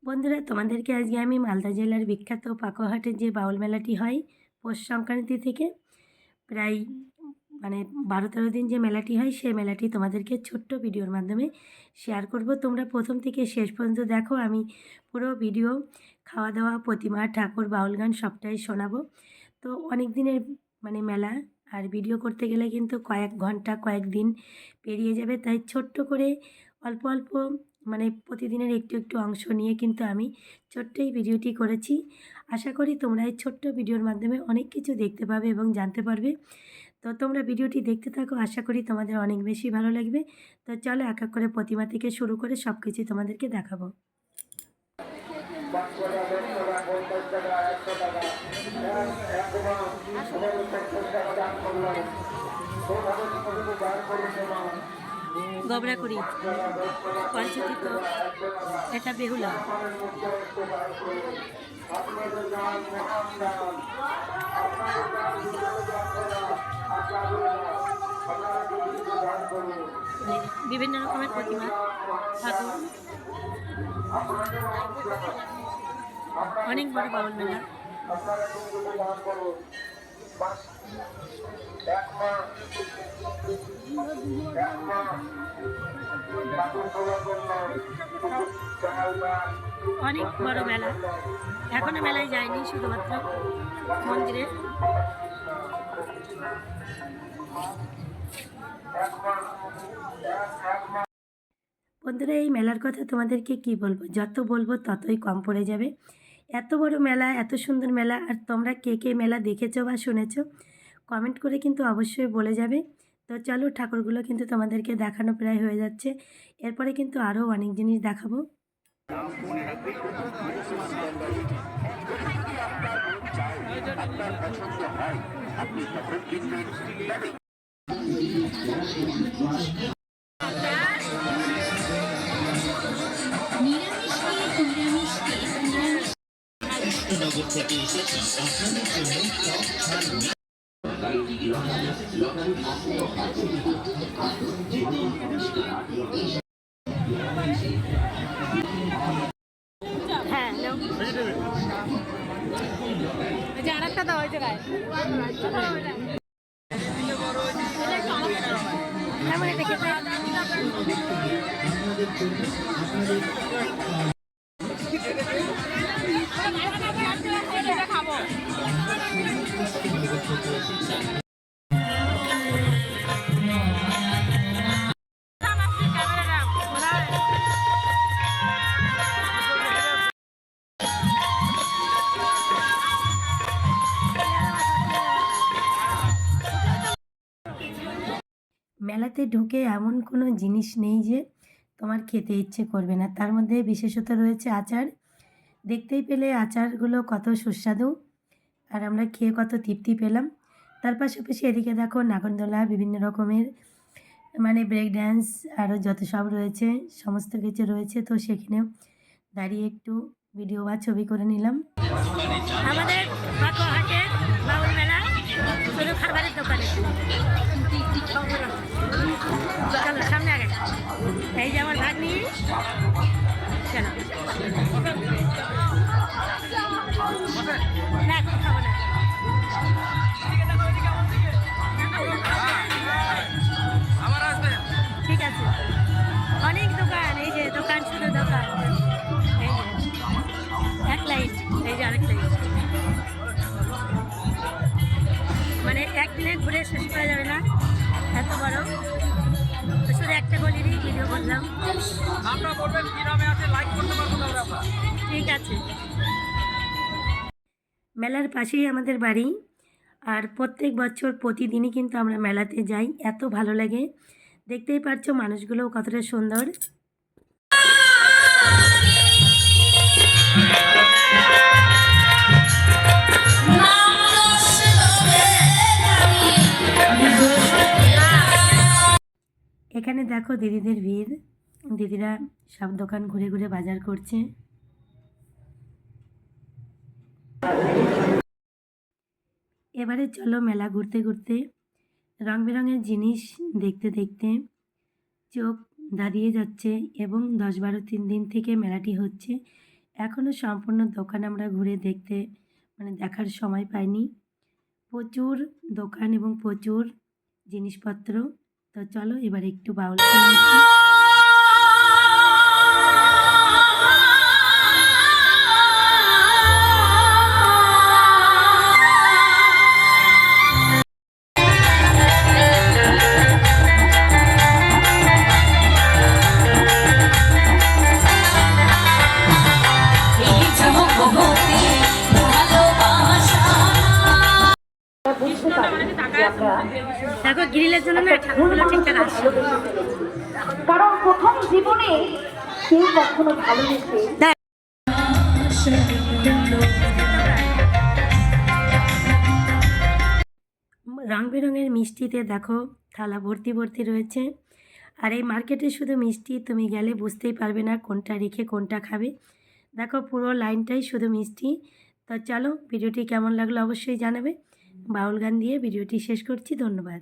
বন্ধুরা, তোমাদেরকে আজকে আমি মালদা জেলার বিখ্যাত পাকোহাটের যে বাউল মেলাটি হয় পৌষ সংক্রান্তি থেকে প্রায় 12-13 দিন যে মেলাটি হয় সেই মেলাটি তোমাদেরকে ছোট্ট ভিডিওর মাধ্যমে শেয়ার করব। তোমরা প্রথম থেকে শেষ পর্যন্ত দেখো। আমি পুরো ভিডিও, খাওয়া দাওয়া, প্রতিমা, ঠাকুর, বাউল গান সবটাই শোনাবো। তো অনেক দিনের মেলা, আর ভিডিও করতে গেলে কিন্তু কয়েক ঘন্টা কয়েকদিন পেরিয়ে যাবে। তাই ছোট্ট করে অল্প অল্প প্রতিদিনের একটু একটু অংশ নিয়ে কিন্তু আমি ছোট্ট এই ভিডিওটি করেছি। আশা করি তোমরা এই ছোট্ট ভিডিওর মাধ্যমে অনেক কিছু দেখতে পাবে এবং জানতে পারবে। তো তোমরা ভিডিওটি দেখতে থাকো, আশা করি তোমাদের অনেক বেশি ভালো লাগবে। তো চলো এক এক করে প্রতিমা থেকে শুরু করে সব কিছু তোমাদেরকে দেখাবো। গবরাকুড়ি পঞ্চতীর্থ, এটা বেহুলা। বিভিন্ন রকমের প্রতিমা, ঠাকুর, অনেক বড় বাউল মেলা। অনেক বড় মেলা, এখনো মেলায় যায়নি, শুধুমাত্র মন্দিরে। বন্ধুরা, এই মেলার কথা তোমাদেরকে কি বলবো, যত বলবো ততই কম পড়ে যাবে। এত বড় মেলা, এত সুন্দর মেলা। আর তোমরা কে কে মেলা দেখেছো বা শুনেছো কমেন্ট করে কিন্তু অবশ্যই বলে যাবে। তো চলো, ঠাকুরগুলো কিন্তু তোমাদেরকে দেখানো প্রায় হয়ে যাচ্ছে। এরপরে কিন্তু আরও অনেক জিনিস দেখাবো। নগর থেকে এসেছি আপনাদের জন্য হ্যাঁ, আর একটা দাও ওই জায়গায়। মেলাতে ঢুকে এমন কোনো জিনিস নেই যে তোমার খেতে ইচ্ছে করবে না। তার মধ্যে বিশেষত রয়েছে আচার। দেখতেই পেলে আচারগুলো কত সুস্বাদু, আর আমরা খেয়ে কত তৃপ্তি পেলাম। তার পাশাপাশি এদিকে দেখো নাগরদোলা, বিভিন্ন রকমের ব্রেক ড্যান্স, আরও যত সব রয়েছে সমস্ত কিছু রয়েছে। তো সেখানেও দাঁড়িয়ে একটু ভিডিও বা ছবি করে নিলাম। আমাদের পাকোহাটের বাউল মেলা শুধু খাবারের দোকানে। চলো সামনে আগে, এই যে আমার ভাগ্নি। চলো না, এখন খাবো না। ঠিক আছে, অনেক দোকান, এই যে দোকান, শুধু দোকান। এই যে এক লাইট, এই যে আরেক লাইট, একদিনে ঘুরে শেষ করা যাবে না, এত বড়। শুধু একটা গলিরই ভিডিও করলাম। ঠিক আছে। মেলার পাশেই আমাদের বাড়ি, আর প্রত্যেক বছর প্রতিদিনই কিন্তু আমরা মেলাতে যাই। এত ভালো লাগে, দেখতেই পাচ্ছ মানুষগুলোও কতটা সুন্দর। এখানে দেখো দিদিদের ভিড়, দিদিরা সব দোকান ঘুরে ঘুরে বাজার করছে। এবারে চলো মেলা ঘুরতে ঘুরতে, রং বেরঙের জিনিস দেখতে দেখতে চোখ দাঁড়িয়ে যাচ্ছে। এবং 10-12 দিন থেকে মেলাটি হচ্ছে। এখনও সম্পূর্ণ দোকান আমরা ঘুরে দেখতে দেখার সময় পাইনি। প্রচুর দোকান এবং প্রচুর জিনিসপত্র। তো চলো এবার একটু বাউল শুনে আসি। বুঝতে পারি যে আমরা দেখো গ্রিলের জন্য না ঠাকুরগুলো ঠিকঠাক আসছে। কারণ প্রথম জীবনে কেউ কখনো ভালোবেসে রং বেরঙের মিষ্টিতে দেখো থালা ভর্তি ভর্তি রয়েছে। আর এই মার্কেটে শুধু মিষ্টি, তুমি গেলে বুঝতেই পারবে না কোনটা রেখে কোনটা খাবে। দেখো পুরো লাইনটাই শুধু মিষ্টি। তো চলো ভিডিওটি কেমন লাগলো অবশ্যই জানাবে। বাউল গান দিয়ে ভিডিওটি শেষ করছি। ধন্যবাদ।